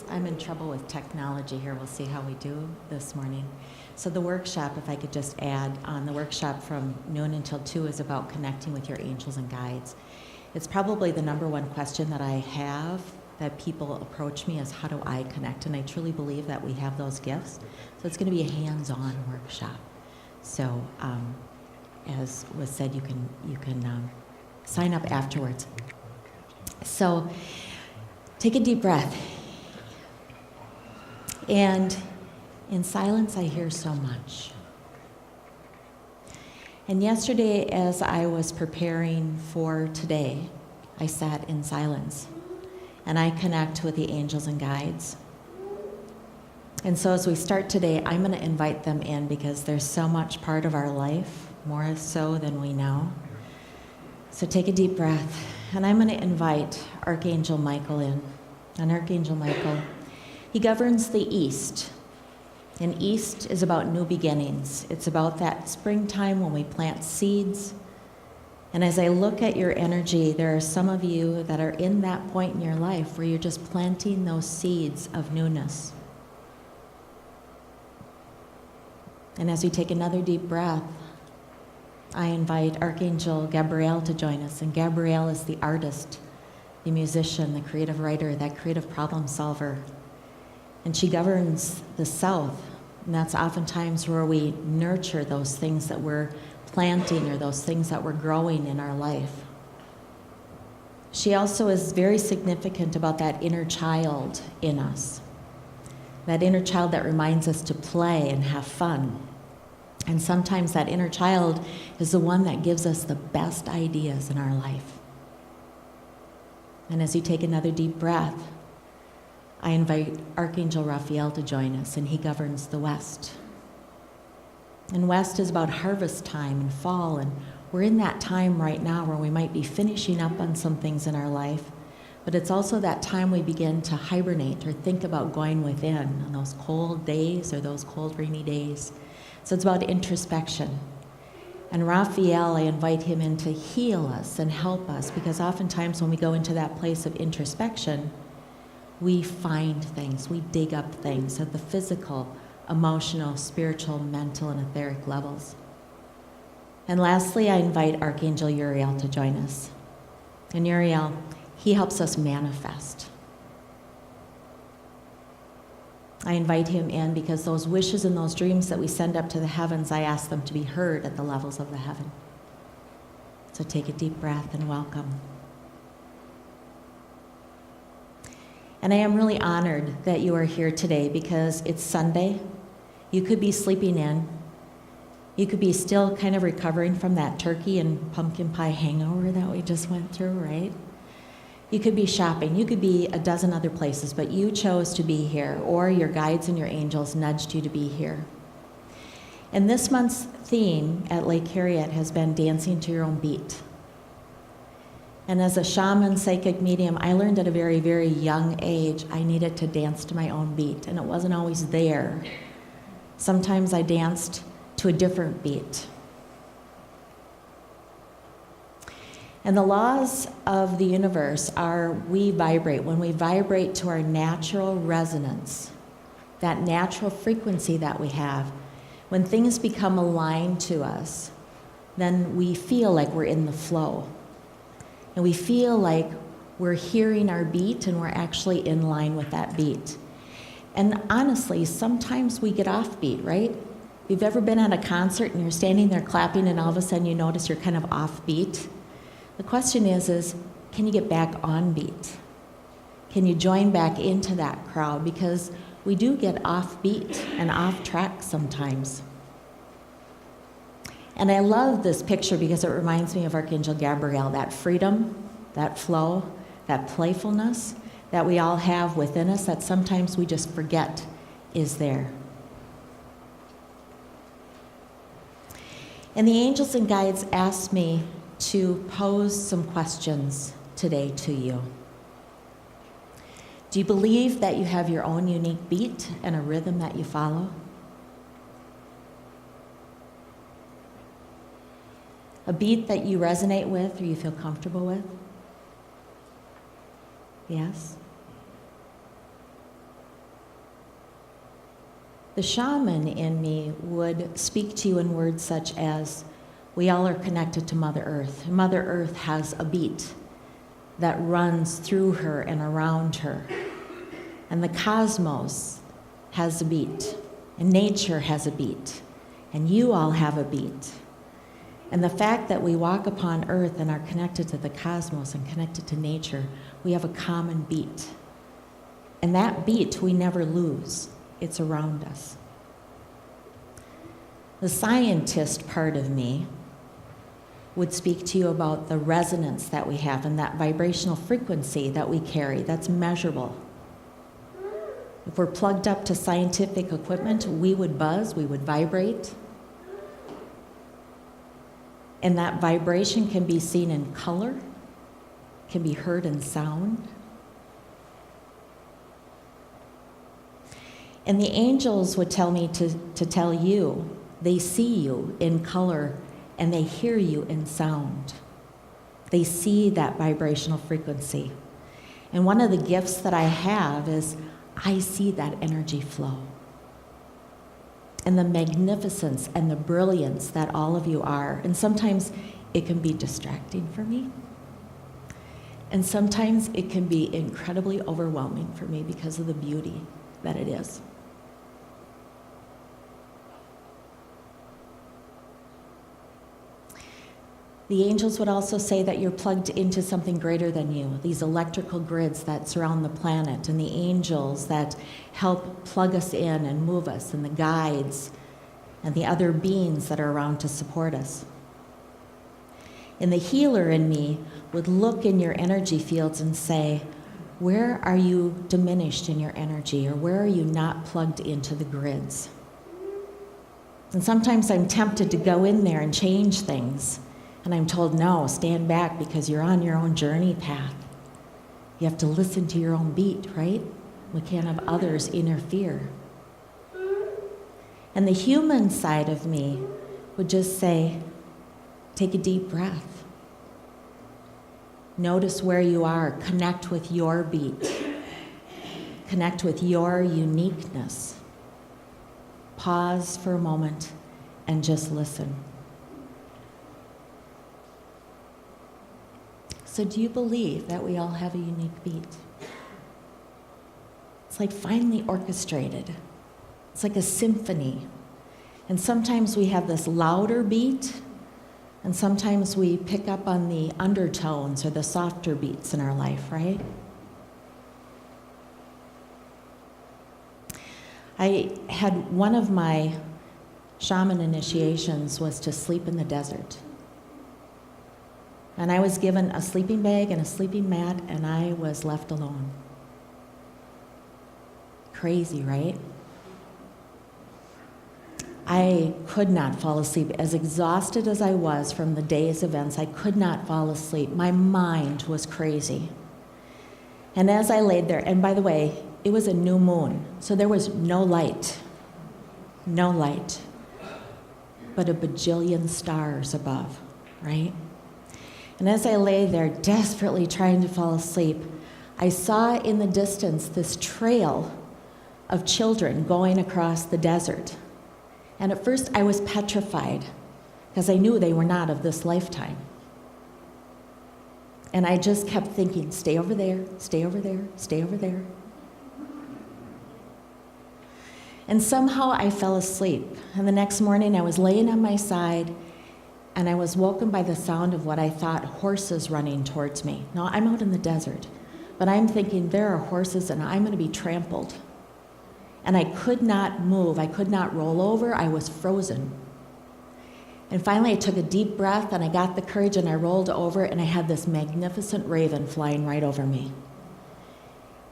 I'm in trouble with technology here. We'll see how we do this morning. So the workshop, if I could just add on, the workshop from noon until 2 is about connecting with your angels and guides. It's probably the number one question that I have that people approach me is, how do I connect? And I truly believe that we have those gifts. So it's going to be a hands-on workshop. So as was said, you can sign up afterwards. So take a deep breath. And in silence, I hear so much. And yesterday, as I was preparing for today, I sat in silence. And I connect with the angels and guides. And so as we start today, I'm going to invite them in because there's so much part of our life, more so than we know. So take a deep breath. And I'm going to invite Archangel Michael in. And Archangel Michael, he governs the East. And East is about new beginnings. It's about that springtime when we plant seeds. And as I look at your energy, there are some of you that are in that point in your life where you're just planting those seeds of newness. And as we take another deep breath, I invite Archangel Gabriel to join us. And Gabriel is the artist, the musician, the creative writer, that creative problem solver. And she governs the South. And that's oftentimes where we nurture those things that we're planting or those things that we're growing in our life. She also is very significant about that inner child in us. That inner child that reminds us to play and have fun. And sometimes that inner child is the one that gives us the best ideas in our life. And as you take another deep breath, I invite Archangel Raphael to join us, and he governs the West. And West is about harvest time and fall, and we're in that time right now where we might be finishing up on some things in our life, but it's also that time we begin to hibernate or think about going within on those cold days or those cold, rainy days. So it's about introspection. And Raphael, I invite him in to heal us and help us, because oftentimes when we go into that place of introspection, we find things, we dig up things at the physical, emotional, spiritual, mental, and etheric levels. And lastly, I invite Archangel Uriel to join us. And Uriel, he helps us manifest. I invite him in because those wishes and those dreams that we send up to the heavens, I ask them to be heard at the levels of the heaven. So take a deep breath and welcome. And I am really honored that you are here today because it's Sunday. You could be sleeping in. You could be still kind of recovering from that turkey and pumpkin pie hangover that we just went through, right? You could be shopping. You could be a dozen other places, but you chose to be here, or your guides and your angels nudged you to be here. And this month's theme at Lake Harriet has been dancing to your own beat. And as a shaman, psychic medium, I learned at a very, very young age I needed to dance to my own beat, and it wasn't always there. Sometimes I danced to a different beat. And the laws of the universe are we vibrate. When we vibrate to our natural resonance, that natural frequency that we have, when things become aligned to us, then we feel like we're in the flow. And we feel like we're hearing our beat and we're actually in line with that beat. And honestly, sometimes we get off beat, right? If you've ever been at a concert and you're standing there clapping and all of a sudden you notice you're kind of off beat, the question is can you get back on beat? Can you join back into that crowd? Because we do get off beat and off track sometimes. And I love this picture because it reminds me of Archangel Gabriel, that freedom, that flow, that playfulness that we all have within us that sometimes we just forget is there. And the angels and guides asked me to pose some questions today to you. Do you believe that you have your own unique beat and a rhythm that you follow? A beat that you resonate with or you feel comfortable with? Yes? The shaman in me would speak to you in words such as, we all are connected to Mother Earth. Mother Earth has a beat that runs through her and around her. And the cosmos has a beat, and nature has a beat, and you all have a beat. And the fact that we walk upon Earth and are connected to the cosmos and connected to nature, we have a common beat. And that beat we never lose. It's around us. The scientist part of me would speak to you about the resonance that we have and that vibrational frequency that we carry that's measurable. If we're plugged up to scientific equipment, we would buzz, we would vibrate. And that vibration can be seen in color, can be heard in sound. And the angels would tell me to tell you, they see you in color and they hear you in sound. They see that vibrational frequency. And one of the gifts that I have is I see that energy flow. And the magnificence and the brilliance that all of you are. And sometimes it can be distracting for me. And sometimes it can be incredibly overwhelming for me because of the beauty that it is. The angels would also say that you're plugged into something greater than you, these electrical grids that surround the planet, and the angels that help plug us in and move us, and the guides, and the other beings that are around to support us. And the healer in me would look in your energy fields and say, where are you diminished in your energy, or where are you not plugged into the grids? And sometimes I'm tempted to go in there and change things. And I'm told, no, stand back because you're on your own journey path. You have to listen to your own beat, right? We can't have others interfere. And the human side of me would just say, take a deep breath. Notice where you are. Connect with your beat. Connect with your uniqueness. Pause for a moment and just listen. So do you believe that we all have a unique beat? It's like finely orchestrated. It's like a symphony. And sometimes we have this louder beat, and sometimes we pick up on the undertones or the softer beats in our life, right? I had one of my shaman initiations was to sleep in the desert. And I was given a sleeping bag and a sleeping mat, and I was left alone. Crazy, right? I could not fall asleep. As exhausted as I was from the day's events, I could not fall asleep. My mind was crazy. And as I laid there, and by the way, it was a new moon, so there was no light, but a bajillion stars above, right? And as I lay there desperately trying to fall asleep, I saw in the distance this trail of children going across the desert. And at first I was petrified because I knew they were not of this lifetime. And I just kept thinking, stay over there, stay over there, stay over there. And somehow I fell asleep. And the next morning I was laying on my side, and I was woken by the sound of what I thought horses running towards me. Now, I'm out in the desert, but I'm thinking there are horses and I'm going to be trampled. And I could not move. I could not roll over. I was frozen. And finally, I took a deep breath, and I got the courage, and I rolled over, and I had this magnificent raven flying right over me.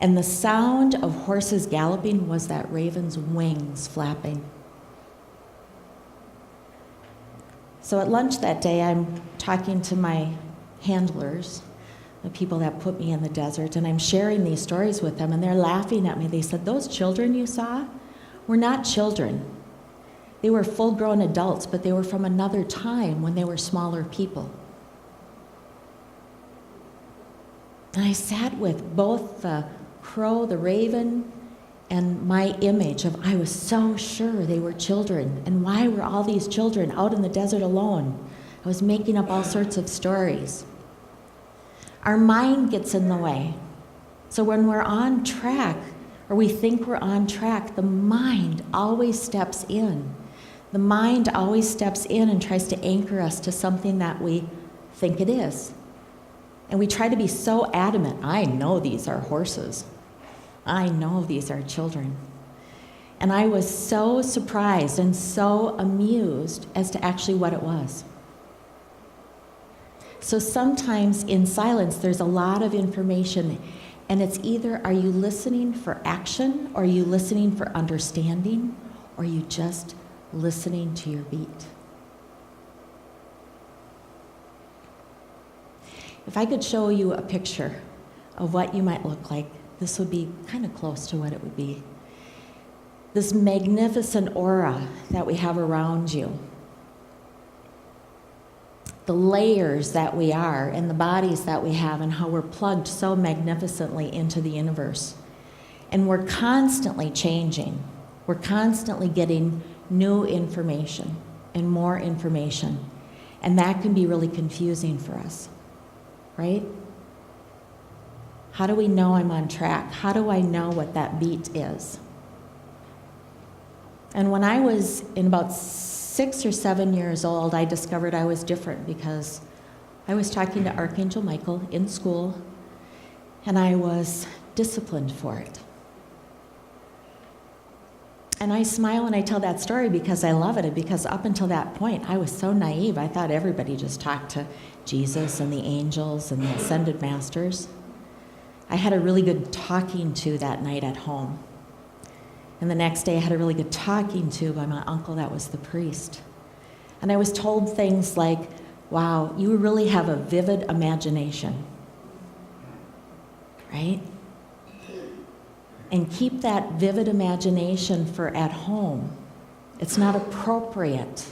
And the sound of horses galloping was that raven's wings flapping. So at lunch that day, I'm talking to my handlers, the people that put me in the desert, and I'm sharing these stories with them, and they're laughing at me. They said, those children you saw were not children. They were full-grown adults, but they were from another time when they were smaller people. And I sat with both the crow, the raven, and my image of I was so sure they were children, and why were all these children out in the desert alone? I was making up all sorts of stories. Our mind gets in the way. So when we're on track, or we think we're on track, the mind always steps in. The mind always steps in and tries to anchor us to something that we think it is. And we try to be so adamant, I know these are horses. I know these are children. And I was so surprised and so amused as to actually what it was. So sometimes in silence, there's a lot of information, and it's either are you listening for action, or are you listening for understanding, or are you just listening to your beat? If I could show you a picture of what you might look like, this would be kind of close to what it would be. This magnificent aura that we have around you. The layers that we are and the bodies that we have and how we're plugged so magnificently into the universe. And we're constantly changing. We're constantly getting new information and more information. And that can be really confusing for us, right? How do we know I'm on track? How do I know what that beat is? And when I was in about 6 or 7 years old, I discovered I was different because I was talking to Archangel Michael in school, and I was disciplined for it. And I smile when I tell that story because I love it, and because up until that point, I was so naive. I thought everybody just talked to Jesus and the angels and the ascended masters. I had a really good talking to that night at home. And the next day I had a really good talking to by my uncle that was the priest. And I was told things like, wow, you really have a vivid imagination, right? And keep that vivid imagination for at home. It's not appropriate.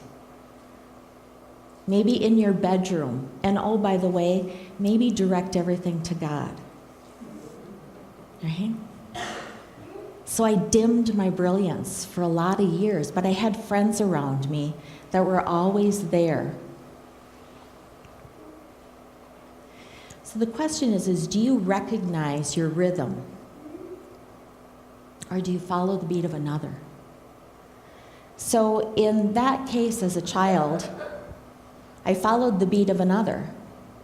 Maybe in your bedroom. And oh, by the way, maybe direct everything to God, right? So I dimmed my brilliance for a lot of years, but I had friends around me that were always there. So the question is do you recognize your rhythm? Or do you follow the beat of another? So in that case, as a child, I followed the beat of another.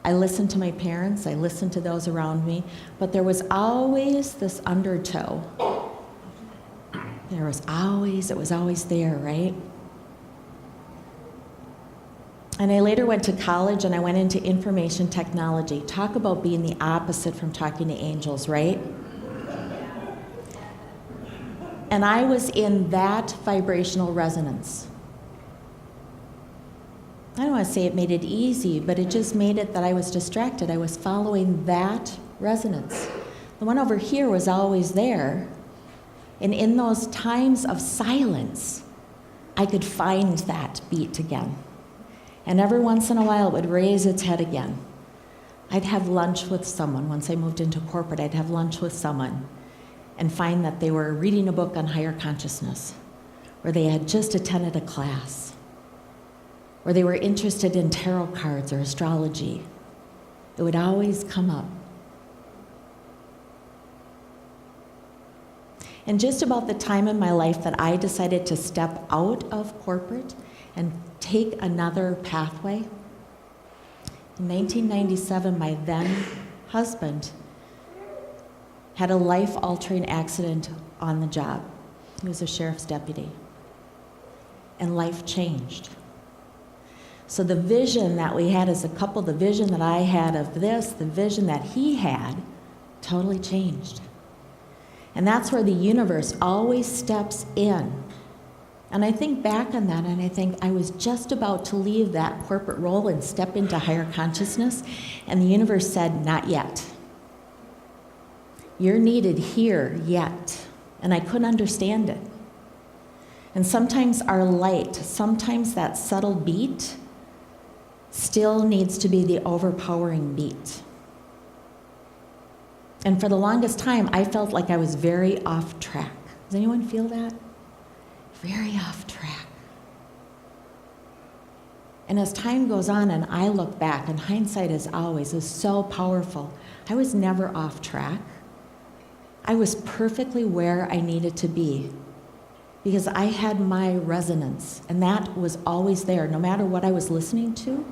I listened to my parents, I listened to those around me, but there was always this undertow. It was always there, right? And I later went to college and I went into information technology. Talk about being the opposite from talking to angels, right? And I was in that vibrational resonance. I don't want to say it made it easy, but it just made it that I was distracted. I was following that resonance. The one over here was always there. And in those times of silence, I could find that beat again. And every once in a while, it would raise its head again. I'd have lunch with someone. Once I moved into corporate, I'd have lunch with someone and find that they were reading a book on higher consciousness, or they had just attended a class, or they were interested in tarot cards or astrology. It would always come up. And just about the time in my life that I decided to step out of corporate and take another pathway, in 1997, my then husband had a life-altering accident on the job. He was a sheriff's deputy. And life changed. So the vision that we had as a couple, the vision that I had of this, the vision that he had, totally changed. And that's where the universe always steps in. And I think back on that, and I think I was just about to leave that corporate role and step into higher consciousness, and the universe said, not yet. You're needed here yet. And I couldn't understand it. And sometimes our light, sometimes that subtle beat still needs to be the overpowering beat. And for the longest time, I felt like I was very off track. Does anyone feel that? Very off track. And as time goes on and I look back, and hindsight is so powerful, I was never off track. I was perfectly where I needed to be because I had my resonance, and that was always there. No matter what I was listening to,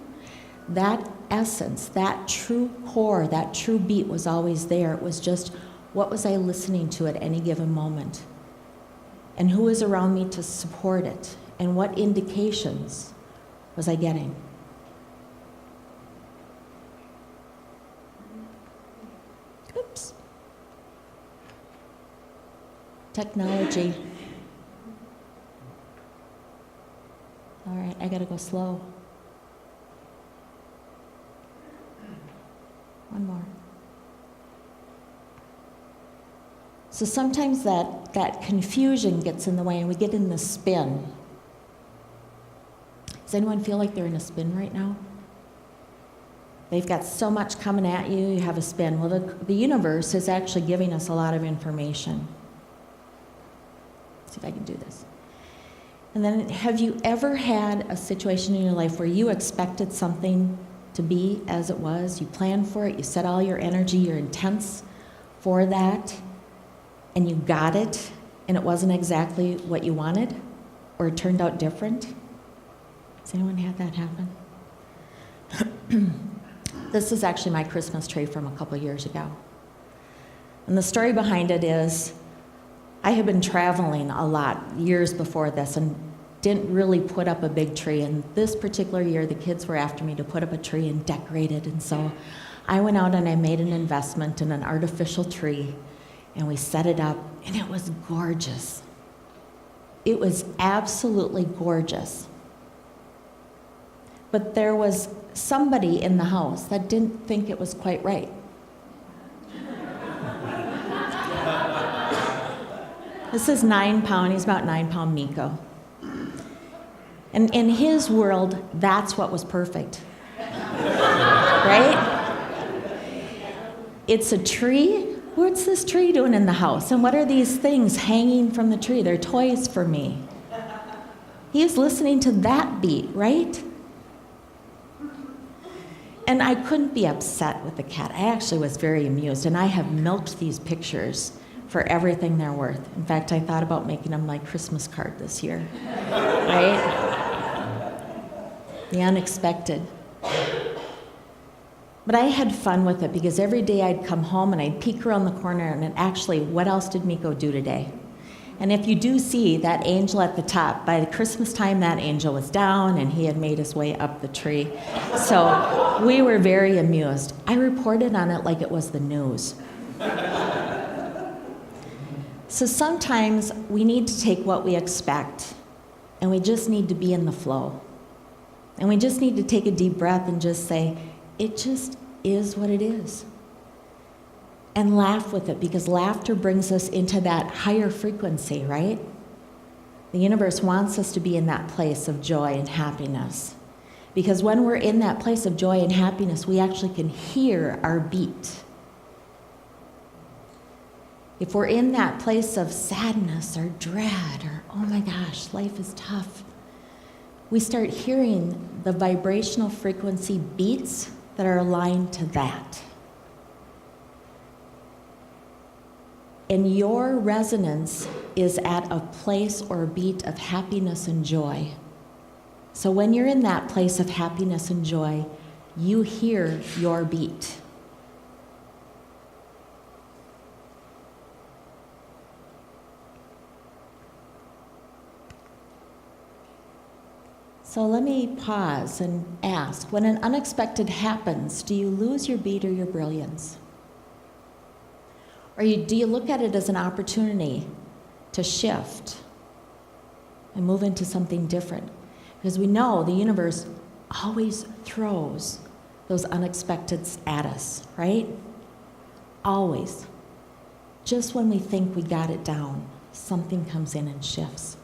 that essence, that true core, that true beat was always there. It was just, what was I listening to at any given moment? And who was around me to support it? And what indications was I getting? Oops. Technology. All right, I gotta go slow. One more. So sometimes that confusion gets in the way and we get in the spin. Does anyone feel like they're in a spin right now? They've got so much coming at you, you have a spin. Well, the universe is actually giving us a lot of information. Let's see if I can do this. And then, have you ever had a situation in your life where you expected something to be as it was? You planned for it, you set all your energy, your intents for that, and you got it, and it wasn't exactly what you wanted, or it turned out different? Has anyone had that happen? This is actually my Christmas tree from a couple years ago. And the story behind it is, I had been traveling a lot years before this and didn't really put up a big tree. And this particular year, the kids were after me to put up a tree and decorate it. And so I went out and I made an investment in an artificial tree, and we set it up, and it was gorgeous. It was absolutely gorgeous. But there was somebody in the house that didn't think it was quite right. This is 9 pound, he's about 9 pound Miko. And in his world, that's what was perfect. Right? It's a tree. What's this tree doing in the house? And what are these things hanging from the tree? They're toys for me. He is listening to that beat, right? And I couldn't be upset with the cat. I actually was very amused, and I have milked these pictures for everything they're worth. In fact, I thought about making them my Christmas card this year, right? The unexpected. But I had fun with it because every day I'd come home and I'd peek around the corner and actually, what else did Miko do today? And if you do see that angel at the top, by the Christmas time that angel was down and he had made his way up the tree. So we were very amused. I reported on it like it was the news. So sometimes we need to take what we expect and we just need to be in the flow. And we just need to take a deep breath and just say, it just is what it is. And laugh with it, because laughter brings us into that higher frequency, right? The universe wants us to be in that place of joy and happiness. Because when we're in that place of joy and happiness, we actually can hear our beat. If we're in that place of sadness or dread or, oh my gosh, life is tough, we start hearing the vibrational frequency beats that are aligned to that. And your resonance is at a place or a beat of happiness and joy. So when you're in that place of happiness and joy, you hear your beat. So let me pause and ask, when an unexpected happens, do you lose your beat or your brilliance? Or do you look at it as an opportunity to shift and move into something different? Because we know the universe always throws those unexpecteds at us, right? Always. Just when we think we got it down, something comes in and shifts.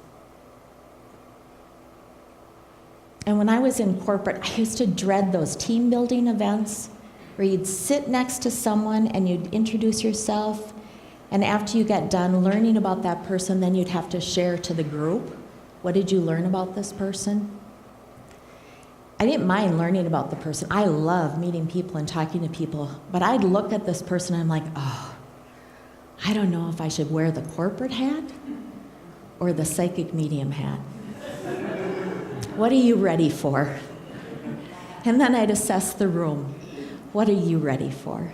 And when I was in corporate, I used to dread those team building events where you'd sit next to someone and you'd introduce yourself And after you get done learning about that person, then you'd have to share to the group. What did you learn about this person? I didn't mind learning about the person. I love meeting people and talking to people. But I'd look at this person and I'm like, oh, I don't know if I should wear the corporate hat or the psychic medium hat. What are you ready for? And then I'd assess the room. What are you ready for?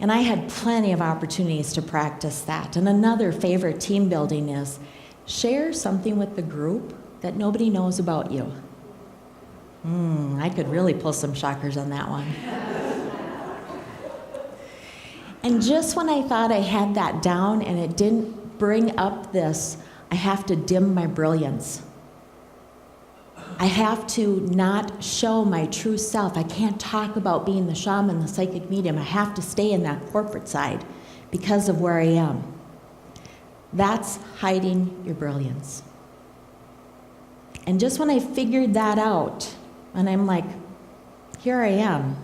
And I had plenty of opportunities to practice that. And another favorite team building is share something with the group that nobody knows about you. I could really pull some shockers on that one. And just when I thought I had that down and it didn't bring up this, I have to dim my brilliance. I have to not show my true self. I can't talk about being the shaman, the psychic medium. I have to stay in that corporate side because of where I am. That's hiding your brilliance. And just when I figured that out, and I'm like, here I am.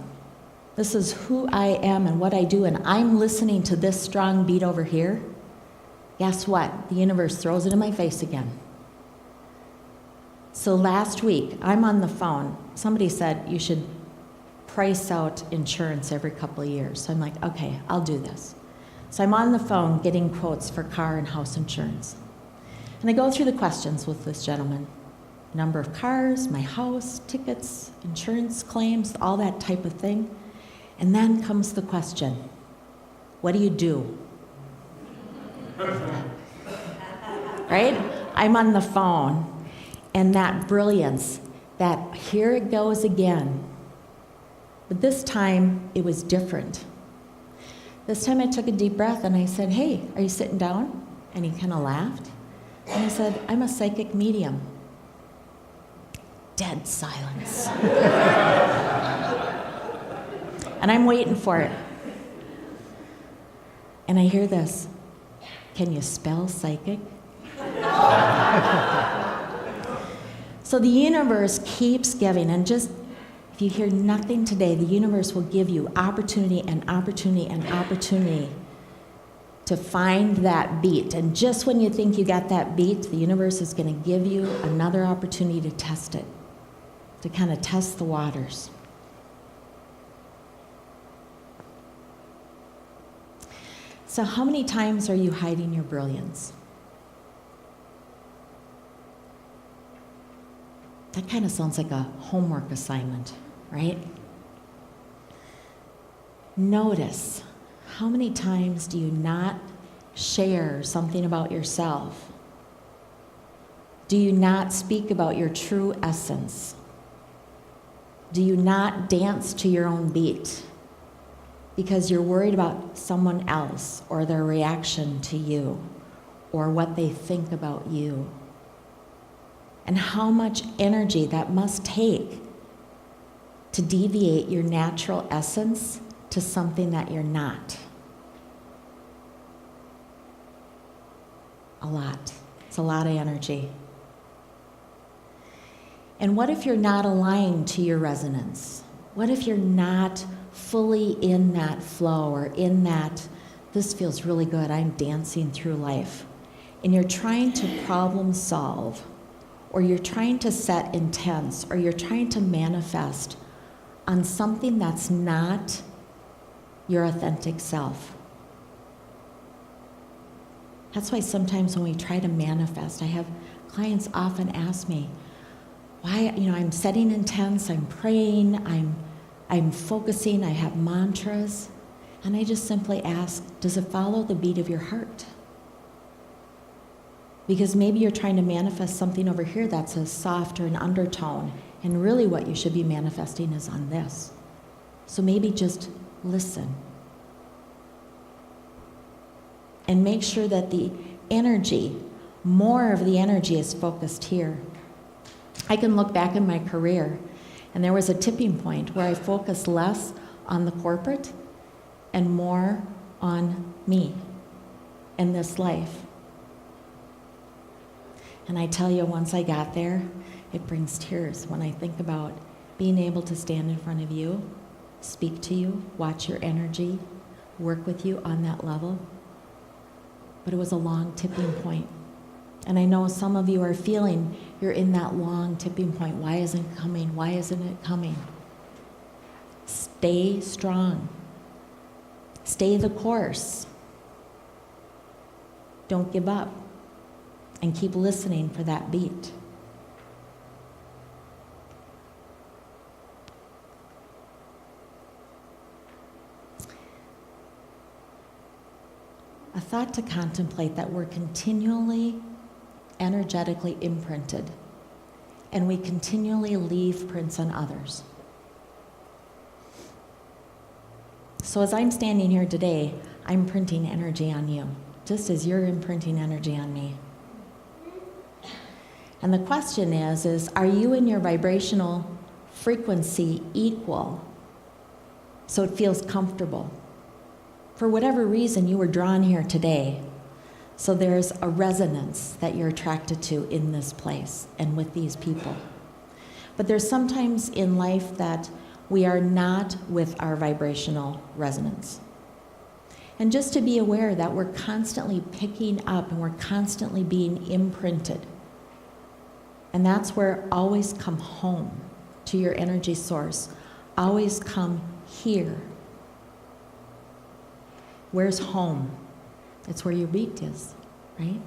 This is who I am and what I do, and I'm listening to this strong beat over here. Guess what? The universe throws it in my face again. So last week, I'm on the phone. Somebody said you should price out insurance every couple of years. So I'm like, okay, I'll do this. So I'm on the phone getting quotes for car and house insurance. And I go through the questions with this gentleman. Number of cars, my house, tickets, insurance claims, all that type of thing. And then comes the question, what do you do? Right? I'm on the phone, and that brilliance, that here it goes again. But this time, it was different. This time I took a deep breath and I said, hey, are you sitting down? And he kind of laughed. And I said, I'm a psychic medium. Dead silence. And I'm waiting for it. And I hear this. Can you spell psychic? So the universe keeps giving, and just, if you hear nothing today, the universe will give you opportunity and opportunity and opportunity to find that beat. And just when you think you got that beat, the universe is going to give you another opportunity to test it, to kind of test the waters. So how many times are you hiding your brilliance? That kind of sounds like a homework assignment, right? Notice, how many times do you not share something about yourself? Do you not speak about your true essence? Do you not dance to your own beat? Because you're worried about someone else or their reaction to you or what they think about you. And how much energy that must take to deviate your natural essence to something that you're not. A lot. It's a lot of energy. And what if you're not aligned to your resonance? What if you're not fully in that flow or in that, this feels really good, I'm dancing through life, and you're trying to problem solve, or you're trying to set intents, or you're trying to manifest on something that's not your authentic self. That's why sometimes when we try to manifest, I have clients often ask me, why, I'm setting intents, I'm praying, I'm focusing, I have mantras, and I just simply ask, does it follow the beat of your heart? Because maybe you're trying to manifest something over here that's a soft or an undertone, and really what you should be manifesting is on this. So maybe just listen. And make sure that the energy, more of the energy is focused here. I can look back in my career, and there was a tipping point where I focused less on the corporate and more on me and this life. And I tell you, once I got there, it brings tears when I think about being able to stand in front of you, speak to you, watch your energy, work with you on that level. But it was a long tipping point. And I know some of you are feeling you're in that long tipping point. Why isn't it coming? Why isn't it coming? Stay strong. Stay the course. Don't give up. And keep listening for that beat. A thought to contemplate that we're continually energetically imprinted, and we continually leave prints on others. So as I'm standing here today, I'm printing energy on you, just as you're imprinting energy on me. And the question is are you in your vibrational frequency equal so it feels comfortable? For whatever reason, you were drawn here today. So there's a resonance that you're attracted to in this place and with these people. But there's sometimes in life that we are not with our vibrational resonance. And just to be aware that we're constantly picking up and we're constantly being imprinted. And that's where always come home to your energy source. Always come here. Where's home? It's where your beat is, right?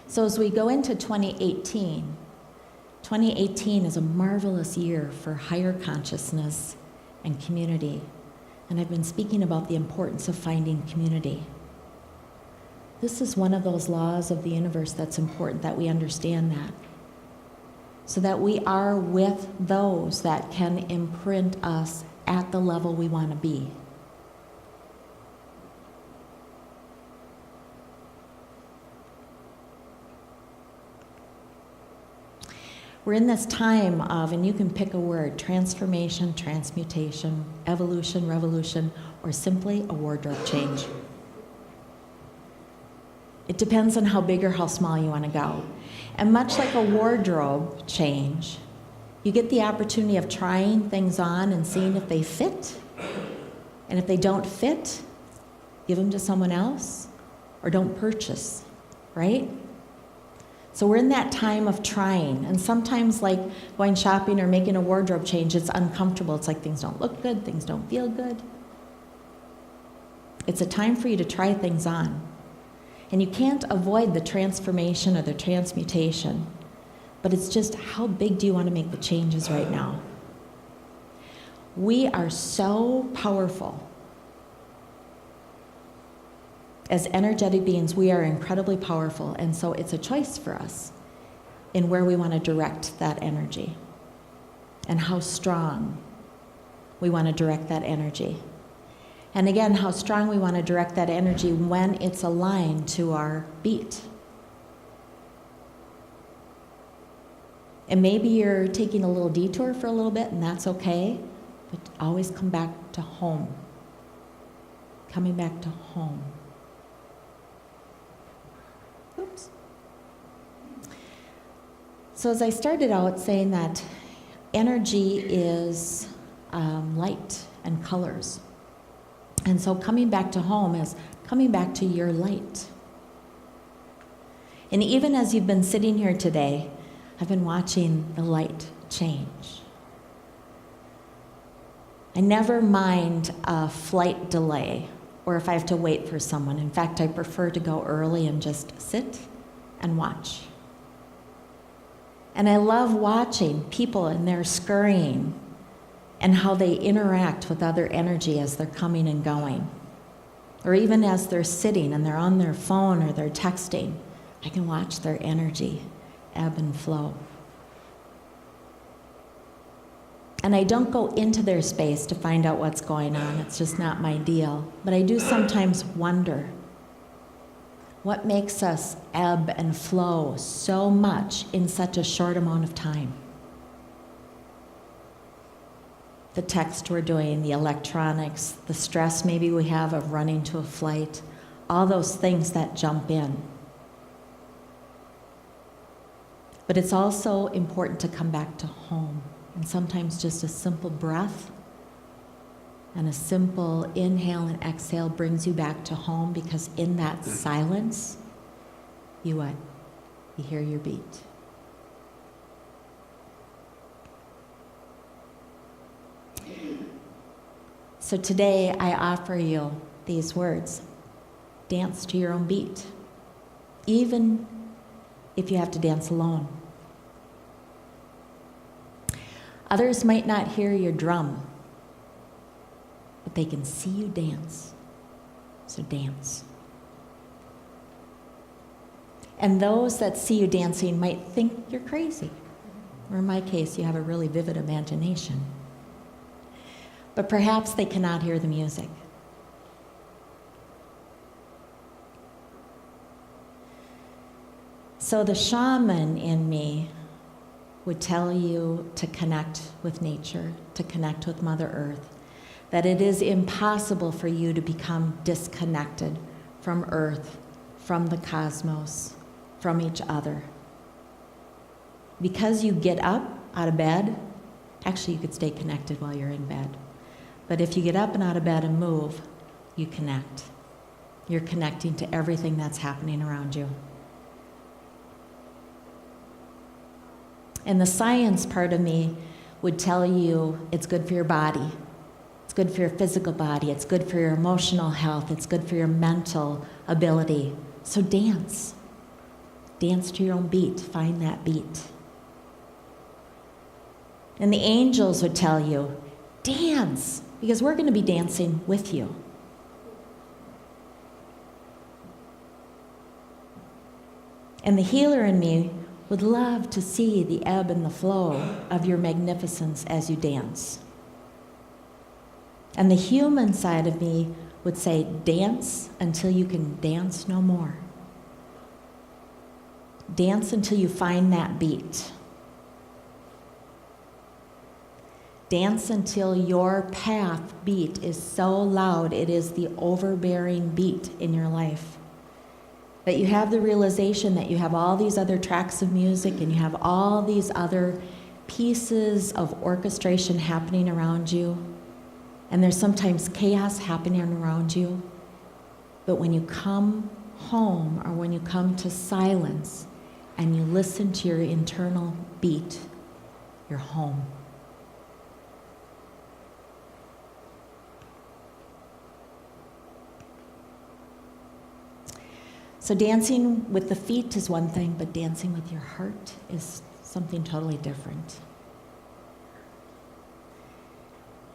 So as we go into 2018 is a marvelous year for higher consciousness and community. And I've been speaking about the importance of finding community. This is one of those laws of the universe that's important that we understand that. So that we are with those that can imprint us at the level we want to be. We're in this time of, and you can pick a word, transformation, transmutation, evolution, revolution, or simply a wardrobe change. It depends on how big or how small you want to go. And much like a wardrobe change, you get the opportunity of trying things on and seeing if they fit. And if they don't fit, give them to someone else or don't purchase, right? So we're in that time of trying. And sometimes like going shopping or making a wardrobe change, it's uncomfortable. It's like things don't look good, things don't feel good. It's a time for you to try things on. And you can't avoid the transformation or the transmutation. But it's just how big do you want to make the changes right now? We are so powerful. As energetic beings, we are incredibly powerful, and so it's a choice for us in where we want to direct that energy and how strong we want to direct that energy. And again, how strong we want to direct that energy when it's aligned to our beat. And maybe you're taking a little detour for a little bit, and that's okay, but always come back to home. Coming back to home. Oops. So as I started out saying that energy is light and colors. And so coming back to home is coming back to your light. And even as you've been sitting here today, I've been watching the light change. I never mind a flight delay or if I have to wait for someone. In fact, I prefer to go early and just sit and watch. And I love watching people and their scurrying and how they interact with other energy as they're coming and going. Or even as they're sitting and they're on their phone or they're texting, I can watch their energy ebb and flow. And I don't go into their space to find out what's going on. It's just not my deal. But I do sometimes wonder, what makes us ebb and flow so much in such a short amount of time? The text we're doing, the electronics, the stress maybe we have of running to a flight, all those things that jump in. But it's also important to come back to home. And sometimes just a simple breath And a simple inhale and exhale brings you back to home, because in that silence, you what? You hear your beat. So today I offer you these words. Dance to your own beat, even if you have to dance alone. Others might not hear your drum, but they can see you dance. So dance. And those that see you dancing might think you're crazy, or in my case, you have a really vivid imagination. But perhaps they cannot hear the music. So the shaman in me would tell you to connect with nature, to connect with Mother Earth, that it is impossible for you to become disconnected from Earth, from the cosmos, from each other. Because you get up out of bed, actually you could stay connected while you're in bed. But if you get up and out of bed and move, you connect. You're connecting to everything that's happening around you. And the science part of me would tell you it's good for your body. It's good for your physical body. It's good for your emotional health. It's good for your mental ability. So dance. Dance to your own beat. Find that beat. And the angels would tell you, dance, because we're going to be dancing with you. And the healer in me would love to see the ebb and the flow of your magnificence as you dance. And the human side of me would say, dance until you can dance no more. Dance until you find that beat. Dance until your path beat is so loud it is the overbearing beat in your life. That you have the realization that you have all these other tracks of music and you have all these other pieces of orchestration happening around you. And there's sometimes chaos happening around you. But when you come home, or when you come to silence and you listen to your internal beat, you're home. So dancing with the feet is one thing, but dancing with your heart is something totally different.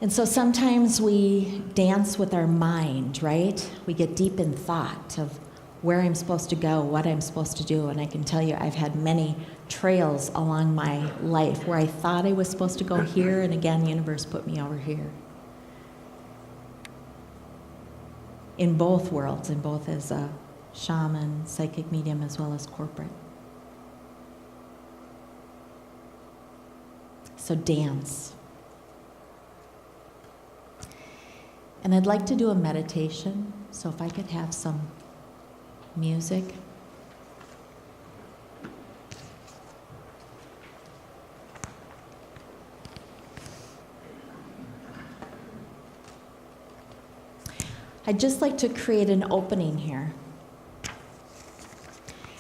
And so sometimes we dance with our mind, right? We get deep in thought of where I'm supposed to go, what I'm supposed to do. And I can tell you I've had many trails along my life where I thought I was supposed to go here, and again, the universe put me over here. In both worlds, in both as a shaman, psychic medium, as well as corporate. So dance. And I'd like to do a meditation, so if I could have some music. I'd just like to create an opening here.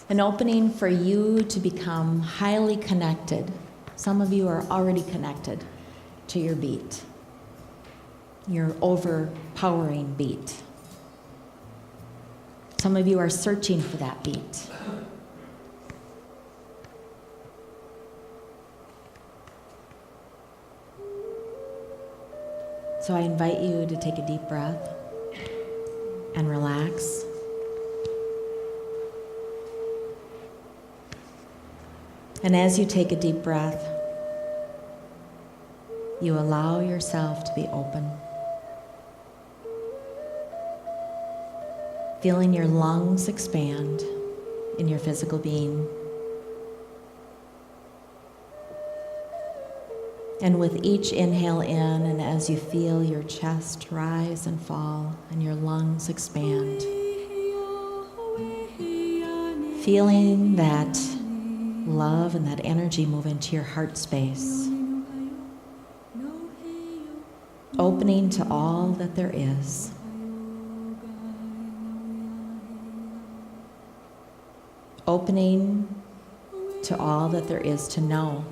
An opening for you to become highly connected. Some of you are already connected to your beat, your overpowering beat. Some of you are searching for that beat. So I invite you to take a deep breath and relax. And as you take a deep breath, you allow yourself to be open. Feeling your lungs expand in your physical being. And with each inhale in, and as you feel your chest rise and fall and your lungs expand, feeling that love and that energy move into your heart space. Opening to all that there is. Opening to all that there is to know.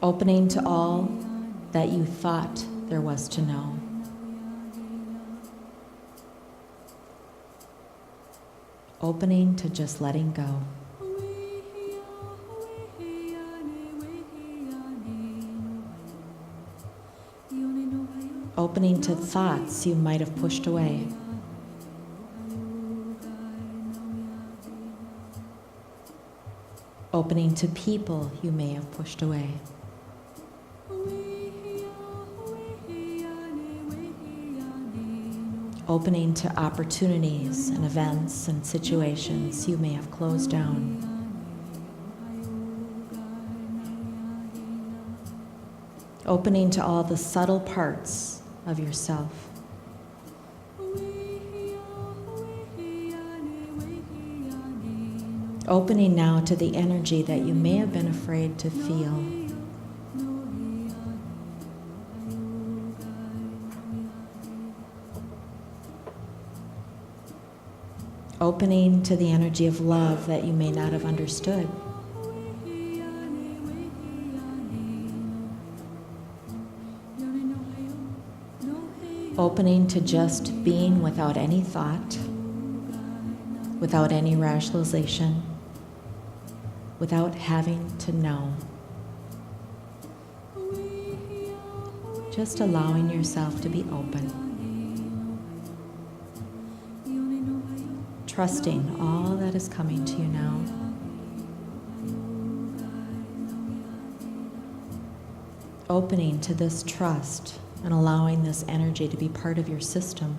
Opening to all that you thought there was to know. Opening to just letting go. Opening to thoughts you might have pushed away. Opening to people you may have pushed away. Opening to opportunities and events and situations you may have closed down. Opening to all the subtle parts of yourself. Opening now to the energy that you may have been afraid to feel. Opening to the energy of love that you may not have understood. Opening to just being without any thought, without any rationalization, without having to know. Just allowing yourself to be open. Trusting all that is coming to you now. Opening to this trust and allowing this energy to be part of your system.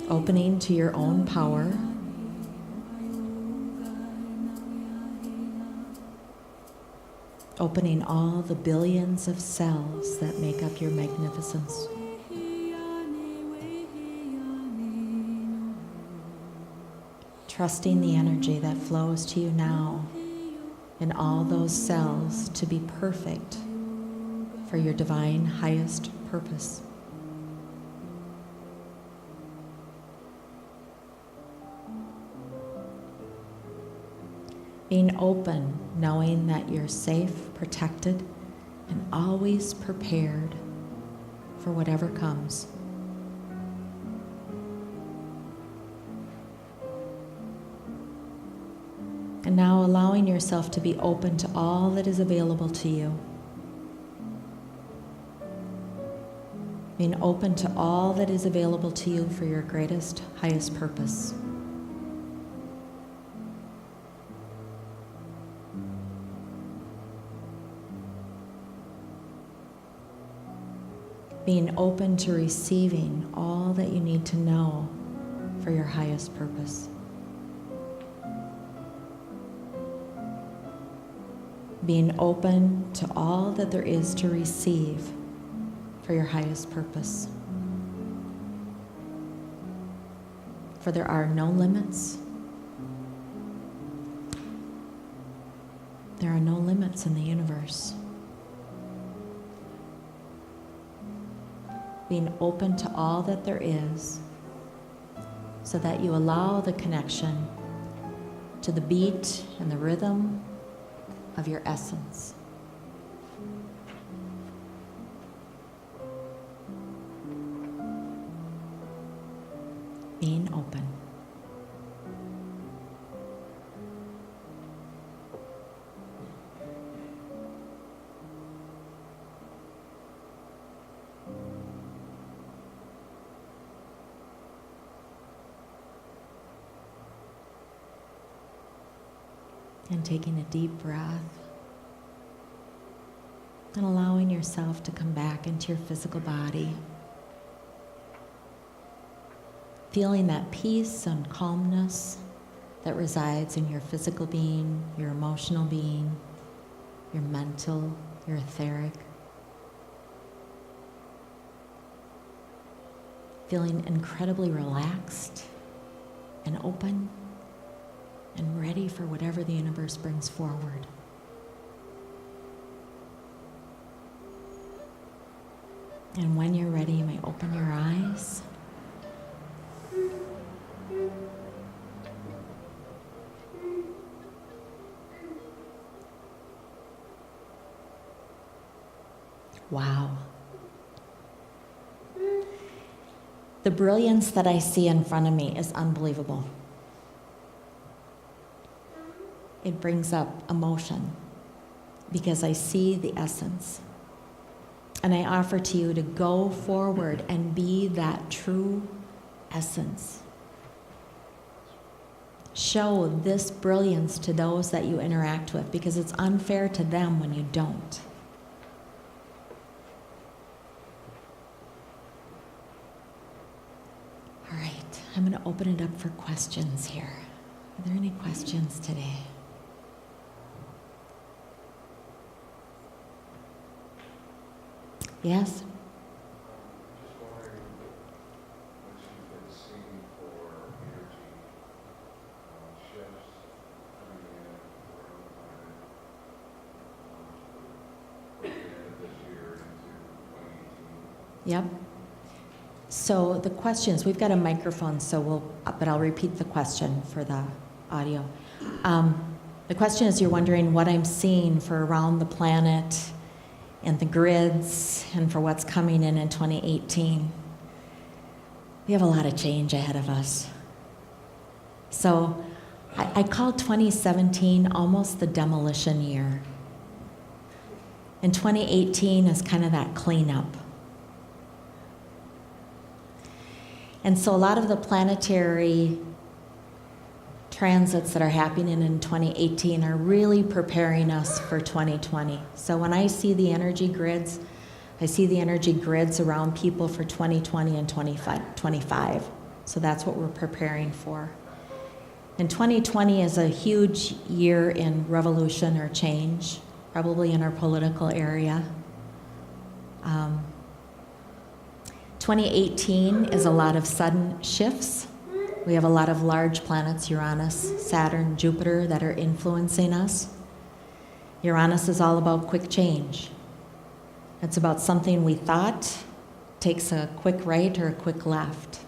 Opening to your own power. Opening all the billions of cells that make up your magnificence. Trusting the energy that flows to you now in all those cells to be perfect for your divine highest purpose. Being open, knowing that you're safe, protected, and always prepared for whatever comes. And now allowing yourself to be open to all that is available to you. Being open to all that is available to you for your greatest, highest purpose. Being open to receiving all that you need to know for your highest purpose. Being open to all that there is to receive for your highest purpose. For there are no limits. There are no limits in the universe. Being open to all that there is, so that you allow the connection to the beat and the rhythm of your essence. Being open. And taking a deep breath and allowing yourself to come back into your physical body. Feeling that peace and calmness that resides in your physical being, your emotional being, your mental, your etheric. feeling incredibly relaxed and open and ready for whatever the universe brings forward. And when you're ready, you may open your eyes. Wow. The brilliance that I see in front of me is unbelievable. It brings up emotion because I see the essence. And I offer to you to go forward and be that true essence. Show this brilliance to those that you interact with because it's unfair to them when you don't. All right, I'm going to open it up for questions here. Are there any questions today? Yes? Just wondering what you've been seeing for energy shifts coming in around the end of this year into 2018. Yep. So the questions, we've got a microphone, but I'll repeat the question for the audio. The question is, you're wondering what I'm seeing for around the planet and the grids, and for what's coming in 2018. We have a lot of change ahead of us. So I call 2017 almost the demolition year. And 2018 is kind of that cleanup. And so a lot of the planetary transits that are happening in 2018 are really preparing us for 2020. So when I see the energy grids, I see the energy grids around people for 2020 and 25. So that's what we're preparing for. And 2020 is a huge year in revolution or change, probably in our political area. 2018 is a lot of sudden shifts. We have a lot of large planets, Uranus, Saturn, Jupiter, that are influencing us. Uranus is all about quick change. It's about something we thought takes a quick right or a quick left.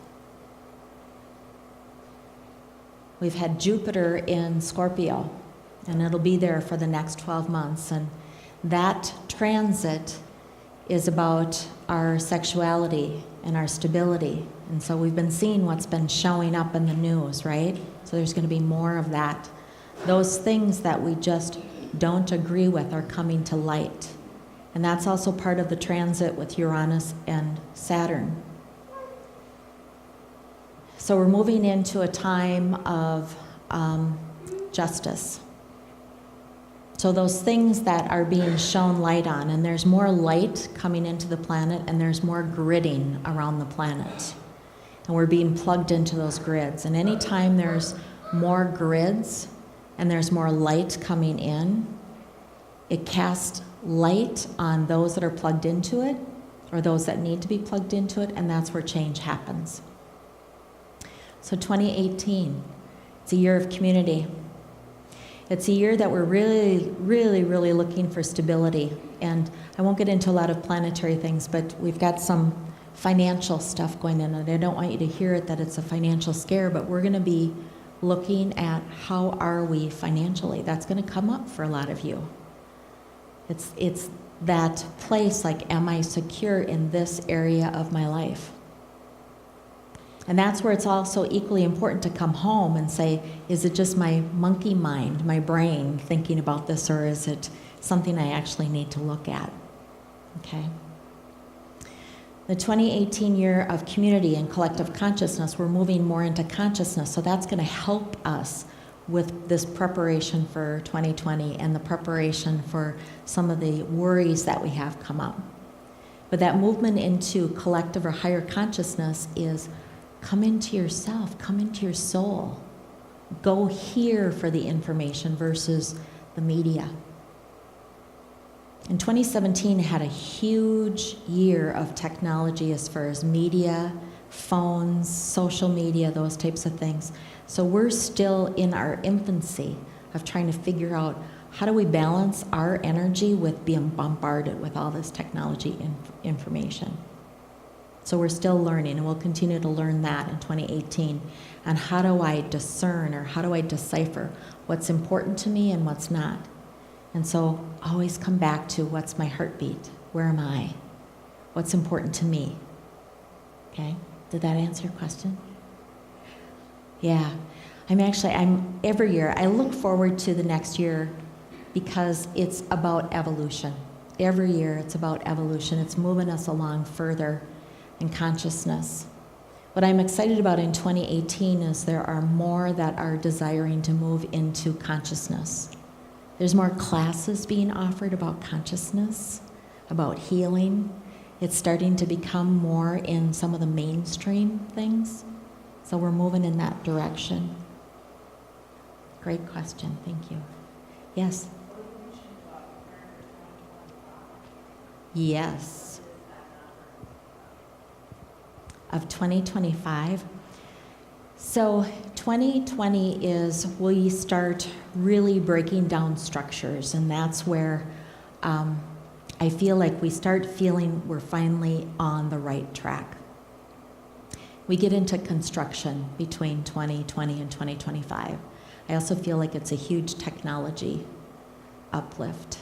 We've had Jupiter in Scorpio, and it'll be there for the next 12 months. And that transit is about our sexuality and our stability. And so we've been seeing what's been showing up in the news, right? So there's going to be more of that. Those things that we just don't agree with are coming to light. And that's also part of the transit with Uranus and Saturn. So we're moving into a time of justice. So those things that are being shown light on, and there's more light coming into the planet, and there's more gridding around the planet. And we're being plugged into those grids. And anytime there's more grids and there's more light coming in, it casts light on those that are plugged into it or those that need to be plugged into it, and that's where change happens. So 2018, it's a year of community. It's a year that we're really, really, really looking for stability. And I won't get into a lot of planetary things, but we've got some financial stuff going in, and I don't want you to hear it that it's a financial scare, but we're going to be looking at how are we financially. That's going to come up for a lot of you. It's that place like, am I secure in this area of my life? And that's where it's also equally important to come home and say, is it just my monkey mind, my brain thinking about this, or is it something I actually need to look at? Okay. The 2018 year of community and collective consciousness, we're moving more into consciousness, so that's going to help us with this preparation for 2020 and the preparation for some of the worries that we have come up. But that movement into collective or higher consciousness is come into yourself, come into your soul. Go here for the information versus the media. And 2017 had a huge year of technology as far as media, phones, social media, those types of things. So we're still in our infancy of trying to figure out how do we balance our energy with being bombarded with all this technology information. So we're still learning, and we'll continue to learn that in 2018. And how do I discern, or how do I decipher what's important to me and what's not? And so always come back to, what's my heartbeat? Where am I? What's important to me? Okay, did that answer your question? Yeah, I'm every year, I look forward to the next year because it's about evolution. Every year it's about evolution. It's moving us along further in consciousness. What I'm excited about in 2018 is there are more that are desiring to move into consciousness. There's more classes being offered about consciousness, about healing. It's starting to become more in some of the mainstream things. So we're moving in that direction. Great question, thank you. Yes? Yes. Of 2025. So 2020 is we start really breaking down structures, and that's where I feel like we start feeling we're finally on the right track. We get into construction between 2020 and 2025. I also feel like it's a huge technology uplift.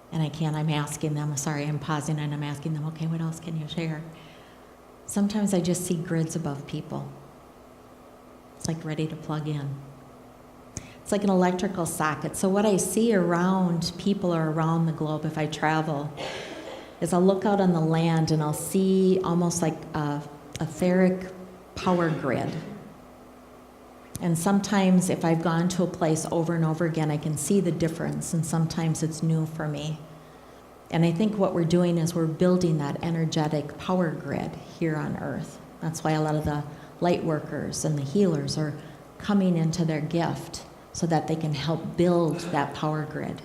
And I'm asking them, sorry, I'm pausing and I'm asking them, okay, what else can you share? Sometimes I just see grids above people. It's like ready to plug in. It's like an electrical socket. So what I see around people or around the globe if I travel is I'll look out on the land and I'll see almost like a etheric power grid. And sometimes if I've gone to a place over and over again, I can see the difference, and sometimes it's new for me. And I think what we're doing is we're building that energetic power grid here on Earth. That's why a lot of the light workers and the healers are coming into their gift so that they can help build that power grid.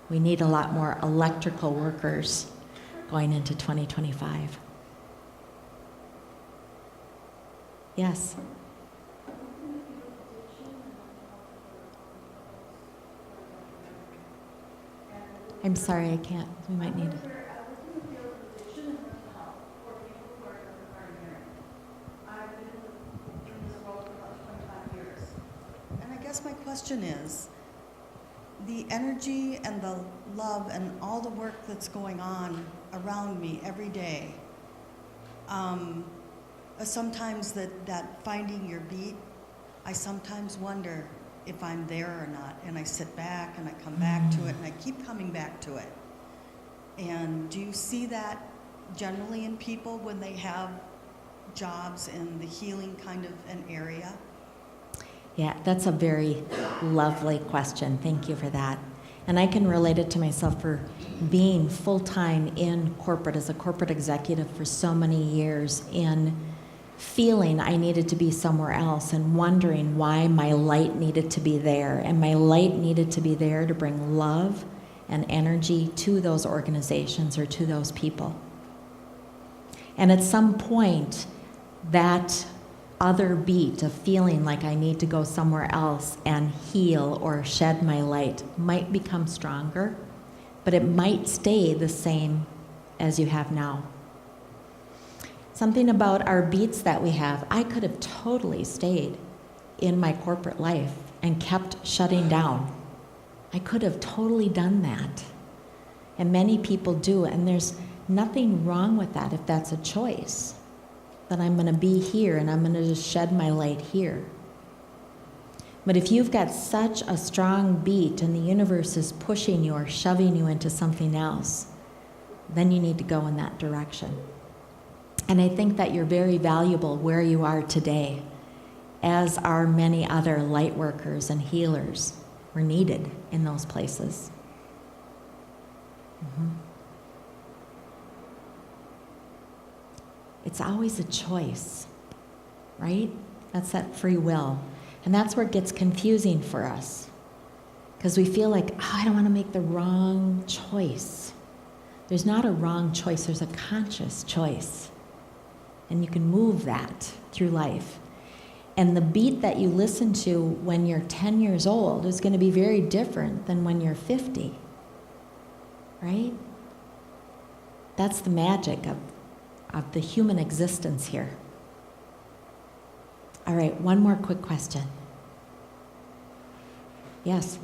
We need a lot more electrical workers going into 2025. Yes? I'm sorry, I can't. We might need. And I guess my question is, the energy and the love and all the work that's going on around me every day, sometimes that finding your beat, I sometimes wonder if I'm there or not, and I sit back and I come back to it and I keep coming back to it. And do you see that generally in people when they have jobs in the healing kind of an area? Yeah, that's a very lovely question. Thank you for that. And I can relate it to myself for being full-time in corporate as a corporate executive for so many years, in feeling I needed to be somewhere else and wondering why my light needed to be there. And my light needed to be there to bring love and energy to those organizations or to those people. And at some point, that other beat of feeling like I need to go somewhere else and heal or shed my light might become stronger, but it might stay the same as you have now. Something about our beats that we have, I could have totally stayed in my corporate life and kept shutting down. I could have totally done that. And many people do, and there's nothing wrong with that if that's a choice. That I'm going to be here and I'm going to just shed my light here. But if you've got such a strong beat and the universe is pushing you or shoving you into something else, then you need to go in that direction. And I think that you're very valuable where you are today, as are many other light workers and healers. We're needed in those places. Mm-hmm. It's always a choice, right? That's that free will. And that's where it gets confusing for us. Because we feel like, I don't want to make the wrong choice. There's not a wrong choice, there's a conscious choice. And you can move that through life. And the beat that you listen to when you're 10 years old is going to be very different than when you're 50. Right? That's the magic of the human existence here. All right, one more quick question. Yes?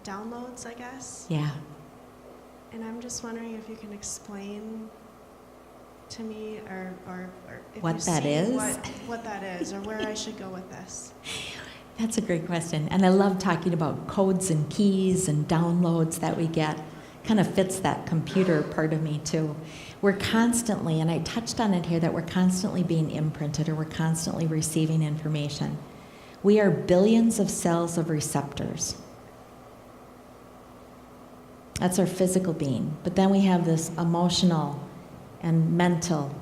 Downloads, I guess. Yeah. And I'm just wondering if you can explain to me or if What you that see is? what that is or where I should go with this. That's a great question. And I love talking about codes and keys and downloads that we get. Kind of fits that computer part of me too. We're constantly, and I touched on it here, that we're constantly being imprinted or we're constantly receiving information. We are billions of cells of receptors. That's our physical being. But then we have this emotional and mental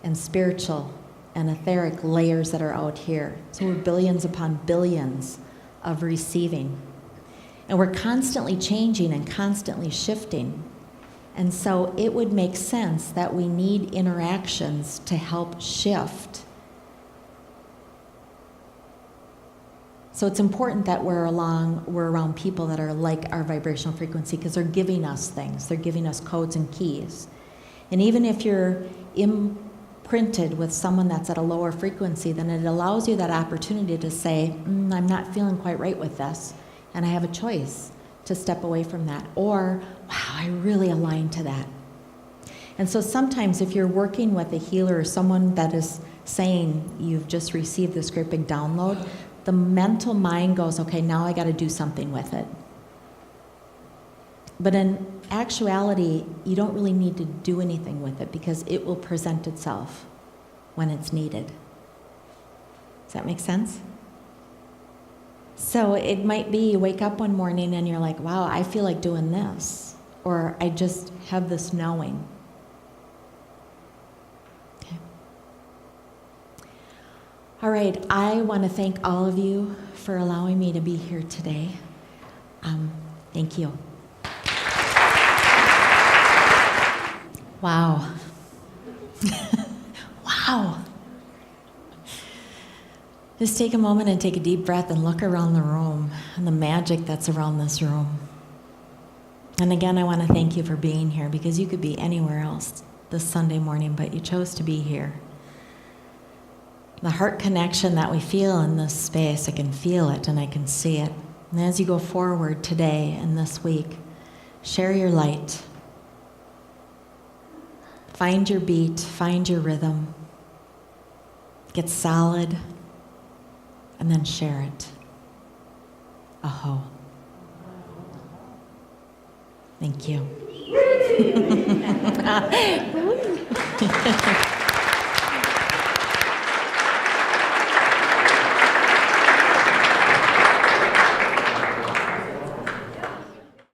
and spiritual and etheric layers that are out here. So we're billions upon billions of receiving. And we're constantly changing and constantly shifting. And so it would make sense that we need interactions to help shift. So it's important that we're around people that are like our vibrational frequency because they're giving us things. They're giving us codes and keys. And even if you're imprinted with someone that's at a lower frequency, then it allows you that opportunity to say, I'm not feeling quite right with this, and I have a choice to step away from that. Or, wow, I really align to that. And so sometimes if you're working with a healer or someone that is saying you've just received this great big download, the mental mind goes, okay, now I got to do something with it. But in actuality, you don't really need to do anything with it because it will present itself when it's needed. Does that make sense? So it might be you wake up one morning and you're like, wow, I feel like doing this. Or I just have this knowing. Okay. All right, I want to thank all of you for allowing me to be here today. Thank you. Wow. Wow. Just take a moment and take a deep breath and look around the room and the magic that's around this room. And again, I want to thank you for being here because you could be anywhere else this Sunday morning, but you chose to be here. The heart connection that we feel in this space, I can feel it and I can see it. And as you go forward today and this week, share your light. Find your beat, find your rhythm. Get solid, and then share it. Aho. Thank you.